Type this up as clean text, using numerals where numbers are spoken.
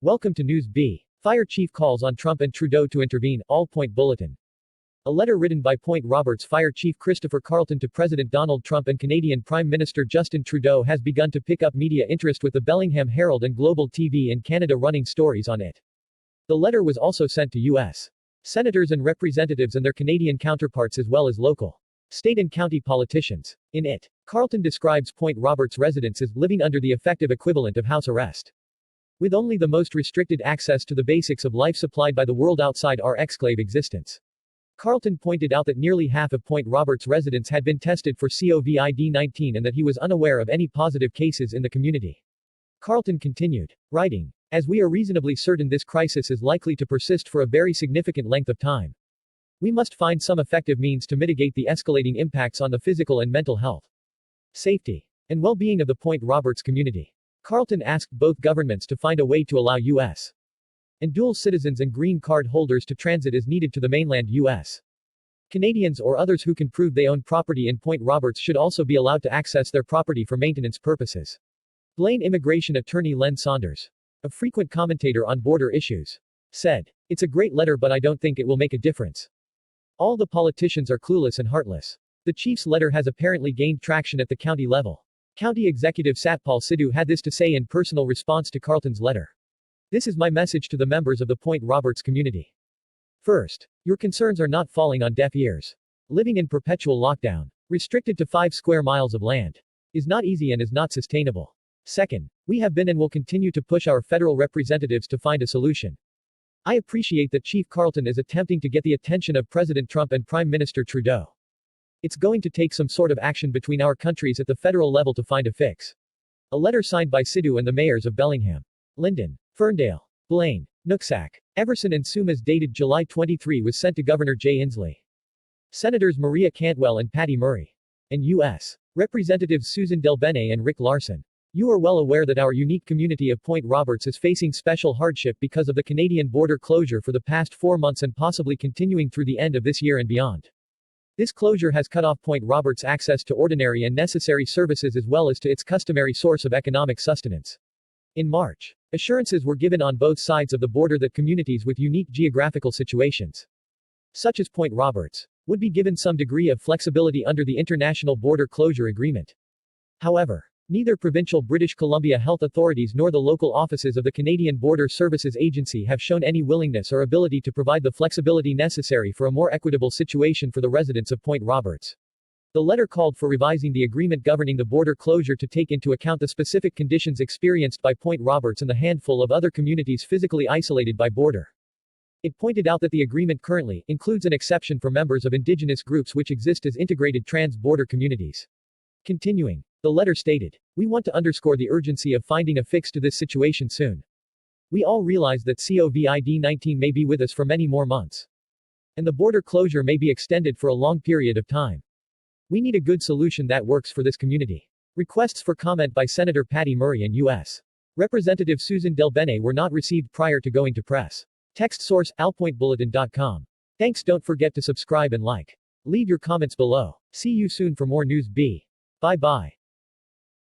Welcome to News B. Fire Chief calls on Trump and Trudeau to intervene, all Point Bulletin. A letter written by Point Roberts Fire Chief Christopher Carleton to President Donald Trump and Canadian Prime Minister Justin Trudeau has begun to pick up media interest, with the Bellingham Herald and Global TV in Canada running stories on it. The letter was also sent to U.S. senators and representatives and their Canadian counterparts, as well as local, state and county politicians. In it, Carleton describes Point Roberts residents as living under the effective equivalent of house arrest, with only the most restricted access to the basics of life supplied by the world outside our exclave existence. Carleton pointed out that nearly half of Point Roberts residents had been tested for COVID-19 and that he was unaware of any positive cases in the community. Carleton continued, writing, "As we are reasonably certain this crisis is likely to persist for a very significant length of time, we must find some effective means to mitigate the escalating impacts on the physical and mental health, safety, and well-being of the Point Roberts community." Carleton asked both governments to find a way to allow U.S. and dual citizens and green card holders to transit as needed to the mainland U.S. Canadians or others who can prove they own property in Point Roberts should also be allowed to access their property for maintenance purposes. Blaine immigration attorney Len Saunders, a frequent commentator on border issues, said, "It's a great letter, but I don't think it will make a difference. All the politicians are clueless and heartless." The chief's letter has apparently gained traction at the county level. County Executive Satpal Sidhu had this to say in personal response to Carleton's letter. "This is my message to the members of the Point Roberts community. First, your concerns are not falling on deaf ears. Living in perpetual lockdown, restricted to 5 square miles of land, is not easy and is not sustainable. Second, we have been and will continue to push our federal representatives to find a solution. I appreciate that Chief Carleton is attempting to get the attention of President Trump and Prime Minister Trudeau. It's going to take some sort of action between our countries at the federal level to find a fix." A letter signed by Sidhu and the mayors of Bellingham, Linden, Ferndale, Blaine, Nooksack, Everson and Sumas dated July 23 was sent to Governor Jay Inslee, Senators Maria Cantwell and Patty Murray, and U.S. Representatives Susan Delbene and Rick Larson. "You are well aware that our unique community of Point Roberts is facing special hardship because of the Canadian border closure for the past 4 months and possibly continuing through the end of this year and beyond. This closure has cut off Point Roberts' access to ordinary and necessary services as well as to its customary source of economic sustenance. In March, assurances were given on both sides of the border that communities with unique geographical situations, such as Point Roberts, would be given some degree of flexibility under the International Border Closure Agreement. However, neither provincial British Columbia health authorities nor the local offices of the Canadian Border Services Agency have shown any willingness or ability to provide the flexibility necessary for a more equitable situation for the residents of Point Roberts." The letter called for revising the agreement governing the border closure to take into account the specific conditions experienced by Point Roberts and the handful of other communities physically isolated by border. It pointed out that the agreement currently includes an exception for members of indigenous groups which exist as integrated trans-border communities. Continuing, the letter stated, "We want to underscore the urgency of finding a fix to this situation soon. We all realize that COVID-19 may be with us for many more months, and the border closure may be extended for a long period of time. We need a good solution that works for this community." Requests for comment by Senator Patty Murray and U.S. Representative Susan Delbene were not received prior to going to press. Text source, alpointbulletin.com. Thanks. Don't forget to subscribe and like. Leave your comments below. See you soon for more News B. Bye bye.